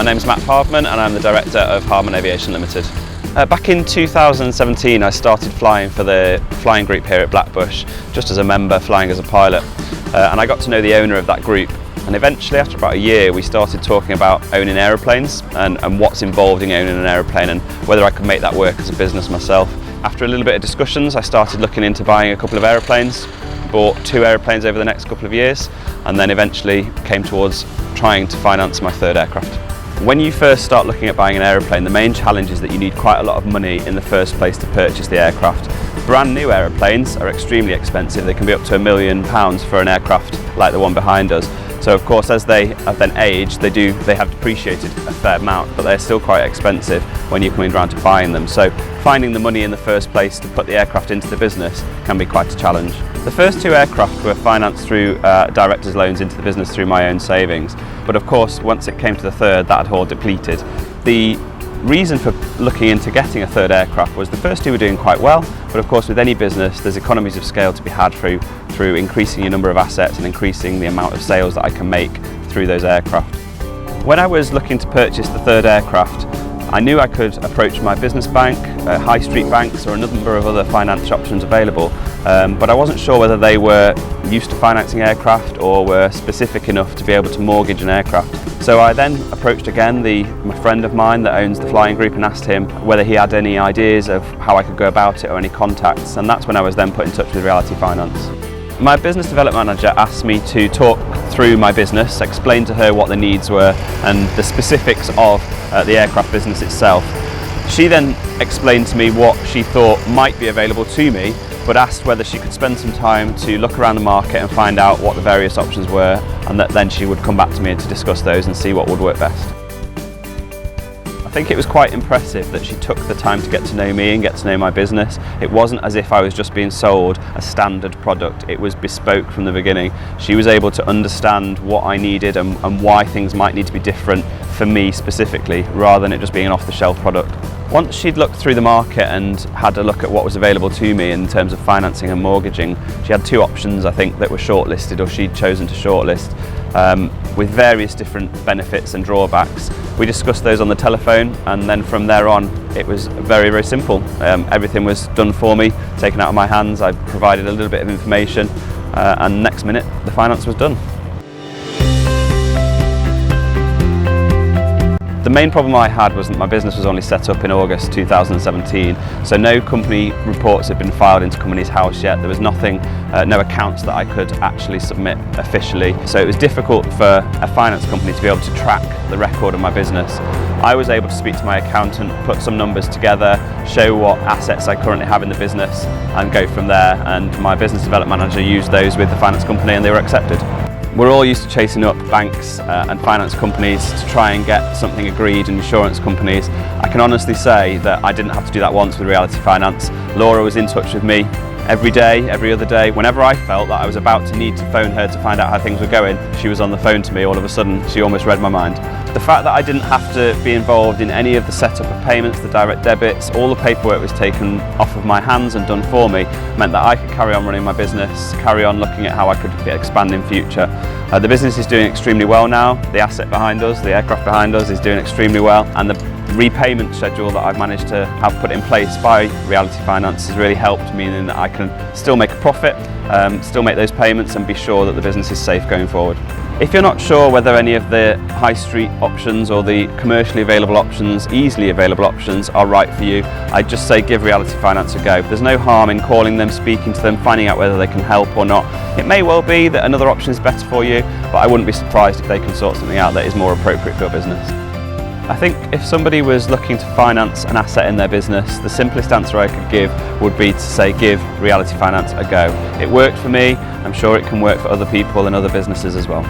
name's Matt Hardman and I'm the director of Hardman Aviation Limited. Back in 2017 I started flying for the flying group here at Blackbush, just as a member flying as a pilot, and I got to know the owner of that group, and eventually after about a year we started talking about owning aeroplanes and what's involved in owning an aeroplane and whether I could make that work as a business myself. After a little bit of discussions I started looking into buying a couple of aeroplanes, bought 2 aeroplanes over the next couple of years, and then eventually came towards trying to finance my 3rd aircraft. When you first start looking at buying an aeroplane, the main challenge is that you need quite a lot of money in the first place to purchase the aircraft. Brand new aeroplanes are extremely expensive. They can be up to £1 million for an aircraft like the one behind us. So of course, as they have then aged, they have depreciated a fair amount, but they're still quite expensive when you're coming around to buying them. So finding the money in the first place to put the aircraft into the business can be quite a challenge. The first 2 aircraft were financed through directors' loans into the business through my own savings, but of course once it came to the 3rd, that had all depleted. The reason for looking into getting a 3rd aircraft was the first 2 were doing quite well, but of course with any business there's economies of scale to be had through increasing your number of assets and increasing the amount of sales that I can make through those aircraft. When I was looking to purchase the 3rd aircraft, I knew I could approach my business bank, high street banks, or a number of other finance options available, but I wasn't sure whether they were used to financing aircraft or were specific enough to be able to mortgage an aircraft. So I then approached again my friend of mine that owns the flying group and asked him whether he had any ideas of how I could go about it or any contacts, and that's when I was then put in touch with Reality Finance. My business development manager asked me to talk through my business, explain to her what the needs were and the specifics of the aircraft business itself. She then explained to me what she thought might be available to me, but asked whether she could spend some time to look around the market and find out what the various options were, and that then she would come back to me to discuss those and see what would work best. I think it was quite impressive that she took the time to get to know me and get to know my business. It wasn't as if I was just being sold a standard product. It was bespoke from the beginning. She was able to understand what I needed and why things might need to be different for me specifically, rather than it just being an off-the-shelf product. Once she'd looked through the market and had a look at what was available to me in terms of financing and mortgaging, she had 2 options I think that were shortlisted, or she'd chosen to shortlist, with various different benefits and drawbacks. We discussed those on the telephone, and then from there on it was very, very simple. Everything was done for me, taken out of my hands. I provided a little bit of information, and next minute the finance was done. The main problem I had was that my business was only set up in August 2017, so no company reports had been filed into Companies House yet. There was nothing, no accounts that I could actually submit officially, so it was difficult for a finance company to be able to track the record of my business. I was able to speak to my accountant, put some numbers together, show what assets I currently have in the business, and go from there, and my business development manager used those with the finance company and they were accepted. We're all used to chasing up banks and finance companies to try and get something agreed, and insurance companies. I can honestly say that I didn't have to do that once with Reality Finance. Laura was in touch with me every day, every other day. Whenever I felt that I was about to need to phone her to find out how things were going, she was on the phone to me all of a sudden. She almost read my mind. The fact that I didn't have to be involved in any of the setup of payments, the direct debits, all the paperwork was taken off of my hands and done for me, meant that I could carry on running my business, carry on looking at how I could expand in future. The business is doing extremely well now. The asset behind us, the aircraft behind us, is doing extremely well, and the repayment schedule that I've managed to have put in place by Reality Finance has really helped, meaning that I can still make a profit, still make those payments and be sure that the business is safe going forward. If you're not sure whether any of the high street options or the commercially available options, easily available options, are right for you, I'd just say give Reality Finance a go. There's no harm in calling them, speaking to them, finding out whether they can help or not. It may well be that another option is better for you, but I wouldn't be surprised if they can sort something out that is more appropriate for your business. I think if somebody was looking to finance an asset in their business, the simplest answer I could give would be to say give Reality Finance a go. It worked for me, I'm sure it can work for other people and other businesses as well.